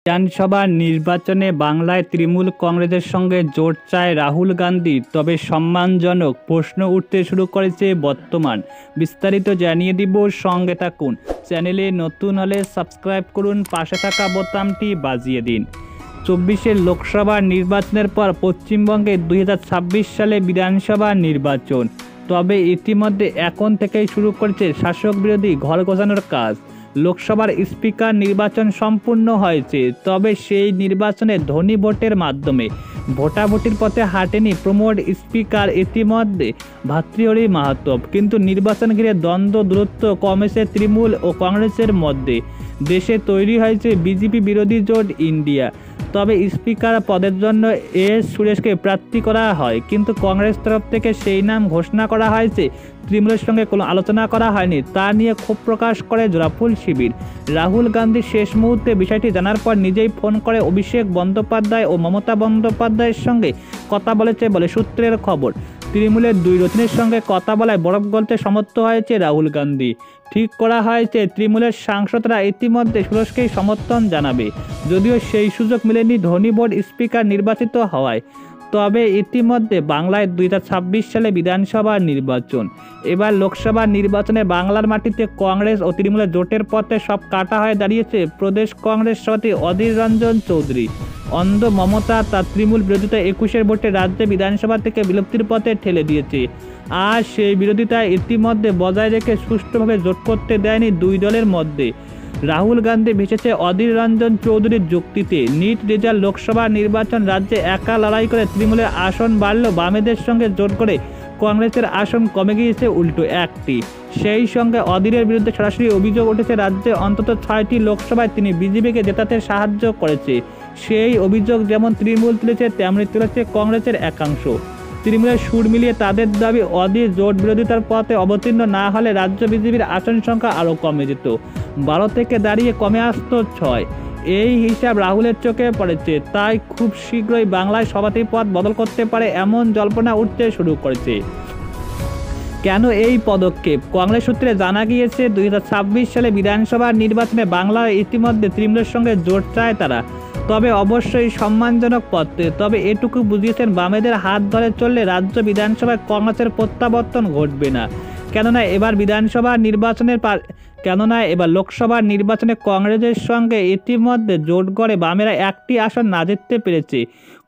বিধানসভা নির্বাচনে বাংলায় তৃণমূল কংগ্রেসের সঙ্গে জোট চায় রাহুল গান্ধী। তবে সম্মানজনক প্রশ্ন উঠতে শুরু করেছে বর্তমান। বিস্তারিত জানিয়ে দিব, সঙ্গে থাকুন। চ্যানেলে নতুন হলে সাবস্ক্রাইব করুন, পাশে থাকা বোতামটি বাজিয়ে দিন। 24 লোকসভা নির্বাচনের পর পশ্চিমবঙ্গে 2026 সালে বিধানসভা নির্বাচন। তবে ইতিমধ্যে এখন থেকেই শুরু করেছে শাসক বিরোধী ঘর গোছানোর কাজ। লোকসভার স্পিকার নির্বাচন সম্পূর্ণ হয়েছে, তবে সেই নির্বাচনে ধ্বনি ভোটের মাধ্যমে ভোটাভুটির পথে হাঁটেনি প্রমোদ স্পিকার ইতিমধ্যে ভাতৃহরি মাহাতো। কিন্তু নির্বাচন ঘিরে দ্বন্দ্ব দূরত্ব কমেছে তৃণমূল ও কংগ্রেসের মধ্যে। দেশে তৈরি হয়েছে বিজেপি বিরোধী জোট ইন্ডিয়া। তবে স্পিকার পদের জন্য এস সুরেশকে প্রার্থী করা হয়, কিন্তু কংগ্রেস তরফ থেকে সেই নাম ঘোষণা করা হয়েছে। তৃণমূলের সঙ্গে কোনো আলোচনা করা হয়নি, তা নিয়ে ক্ষোভ প্রকাশ করে জোড়াফুল শিবির। রাহুল গান্ধী শেষ মুহূর্তে বিষয়টি জানার পর নিজেই ফোন করে অভিষেক বন্দ্যোপাধ্যায় ও মমতা বন্দ্যোপাধ্যায়ের সঙ্গে কথা বলেছে বলে সূত্রের খবর। তৃণমূলের দুই রথিনীর সঙ্গে কথা বলায় বরফ গলতে সমর্থ হয়েছে রাহুল গান্ধী। ঠিক করা হয়েছে তৃণমূলের সাংসদরা ইতিমধ্যে সুরেশকেই সমর্থন জানাবে, যদিও সেই সুযোগ মেলেনি ধ্বনি ভোট স্পিকার নির্বাচিত হওয়ায়। তবে ইতিমধ্যে বাংলায় 2026 সালে বিধানসভা নির্বাচন। এবার লোকসভা নির্বাচনে বাংলার মাটিতে কংগ্রেস ও তৃণমূলের জোটের পথে সব কাটা হয়ে দাঁড়িয়েছে প্রদেশ কংগ্রেস সভাপতি অধীর রঞ্জন চৌধুরী। অন্ধ মমতা তার তৃণমূল বিরোধিতা 21 ভোটে রাজ্যে বিধানসভা থেকে বিলুপ্তির পথে ঠেলে দিয়েছে। আর সেই বিরোধিতা ইতিমধ্যে বজায় রেখে সুষ্ঠুভাবে জোট করতে দেয়নি দুই দলের মধ্যে। রাহুল গান্ধী ভেসেছে অধীর রঞ্জন চৌধুরীর যুক্তিতে, নিট রেজাল্ট লোকসভা নির্বাচন রাজ্যে একা লড়াই করে তৃণমূলের আসন বাড়লেও বামেদের সঙ্গে জোট করে কংগ্রেসের আসন কমে গিয়েছে উল্টো একটি। সেই সঙ্গে অধীরের বিরুদ্ধে সরাসরি অভিযোগ উঠেছে রাজ্যে অন্তত 6টি লোকসভায় তিনি বিজেপিকে জেতাতে সাহায্য করেছে। সেই অভিযোগ যেমন তৃণমূল তুলেছে, তেমনি তুলেছে কংগ্রেসের একাংশ। তৃণমূলের সুর মিলিয়ে তাদের দাবি, অধীর জোট বিরোধিতার পথে অবতীর্ণ না হলে রাজ্য বিজেপির আসন সংখ্যা আরও কমে যেত। 12 থেকে দাঁড়িয়ে কমে আসত 6। এই হিসাব রাহুলের চোখে পড়েছে, তাই খুব শীঘ্রই বাংলায় সভাপতি পদ বদল করতে পারে এমন জল্পনা উঠতে শুরু করেছে। কেন এই পদক্ষেপ? কংগ্রেস সূত্রে জানা গিয়েছে 2026 সালে বিধানসভা নির্বাচনে বাংলায় ইতিমধ্যে তৃণমূলের সঙ্গে জোট চায় তারা, তবে অবশ্যই সম্মানজনক পথে। তবে এটুকু বুঝিয়েছেন, বামেদের হাত ধরে চললে রাজ্য বিধানসভায় কংগ্রেসের প্রত্যাবর্তন ঘটবে না। কেননা এবার লোকসভা নির্বাচনে কংগ্রেসের সঙ্গে ইতিমধ্যে জোট গড়ে বামেরা একটি আসন না জিততে পেরেছে,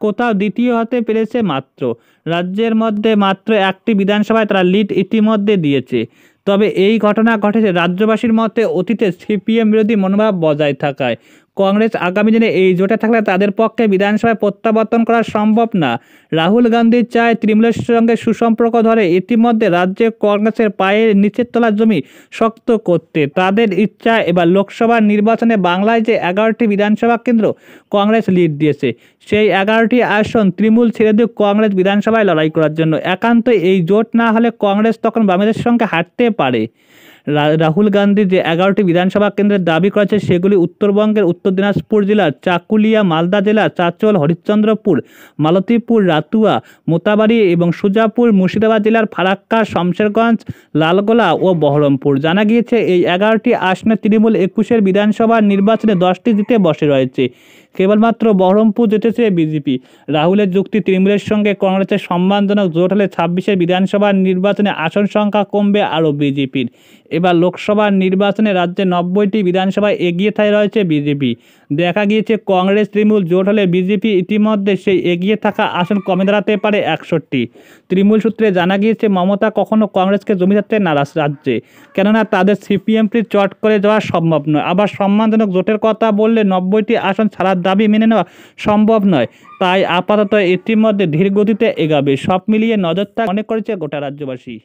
কোথাও দ্বিতীয় হতে পেরেছে মাত্র। রাজ্যের মধ্যে মাত্র একটি বিধানসভায় তারা লিড ইতিমধ্যে দিয়েছে। তবে এই ঘটনা ঘটেছে রাজ্যবাসীর মতে অতীতে সিপিএম বিরোধী মনোভাব বজায় থাকায়। কংগ্রেস আগামী দিনে এই জোটে থাকলে তাদের পক্ষে বিধানসভায় প্রত্যাবর্তন করা সম্ভব না। রাহুল গান্ধী চায় তৃণমূলের সঙ্গে সুসম্পর্ক ধরে ইতিমধ্যে রাজ্যে কংগ্রেসের পায়ের নিচের তলা জমি শক্ত করতে। তাদের ইচ্ছা, এবার লোকসভা নির্বাচনে বাংলায় যে 11টি বিধানসভা কেন্দ্র কংগ্রেস লিড দিয়েছে, সেই 11টি আসন তৃণমূল ছেড়ে দিয়ে কংগ্রেস বিধানসভায় লড়াই করার জন্য। একান্তই এই জোট না হলে কংগ্রেস তখন বামেদের সঙ্গে হাঁটতে পারে। রাহুল গান্ধী যে 11টি বিধানসভা কেন্দ্রের দাবি করেছে, সেগুলি উত্তরবঙ্গের উত্তর দিনাজপুর জেলার চাকুলিয়া, মালদা জেলার চাঁচল, হরিশ্চন্দ্রপুর, মালতীপুর, রাতুয়া, মোতাবাড়ি এবং সুজাপুর, মুর্শিদাবাদ জেলার ফারাক্কা, শমশেরগঞ্জ, লালগোলা ও বহরমপুর। জানা গিয়েছে এই 11টি আসনে তৃণমূল 21 বিধানসভা নির্বাচনে 10টি জিতে বসে রয়েছে। কেবলমাত্র বহরমপুর জিতেছে বিজেপি। রাহুলের যুক্তি, তৃণমূলের সঙ্গে কংগ্রেসের সম্মানজনক জোট হলে 26 বিধানসভা নির্বাচনে আসন সংখ্যা কমবে আরও বিজেপির। এবার লোকসভা নির্বাচনে রাজ্যে 90টি বিধানসভায় এগিয়ে রয়েছে বিজেপি। দেখা গিয়েছে কংগ্রেস তৃণমূল জোট হলে বিজেপি ইতিমধ্যে সেই এগিয়ে থাকা আসন কমে দাঁড়াতে পারে 61টি। তৃণমূল সূত্রে জানা গিয়েছে, মমতা কখনো কংগ্রেসকে জমি থাকতে নারাজ রাজ্যে, কেননা তাদের সিপিএমটি চট করে যাওয়া সম্ভব নয়। আবার সম্মানজনক জোটের কথা বললে 90টি আসন ছাড়ার দাবি মেনে নেওয়া সম্ভব নয়। তাই আপাতত ইতিমধ্যে ধীর গতিতে এগাবে। সব মিলিয়ে নজরটা মনে করেছে গোটা রাজ্যবাসী।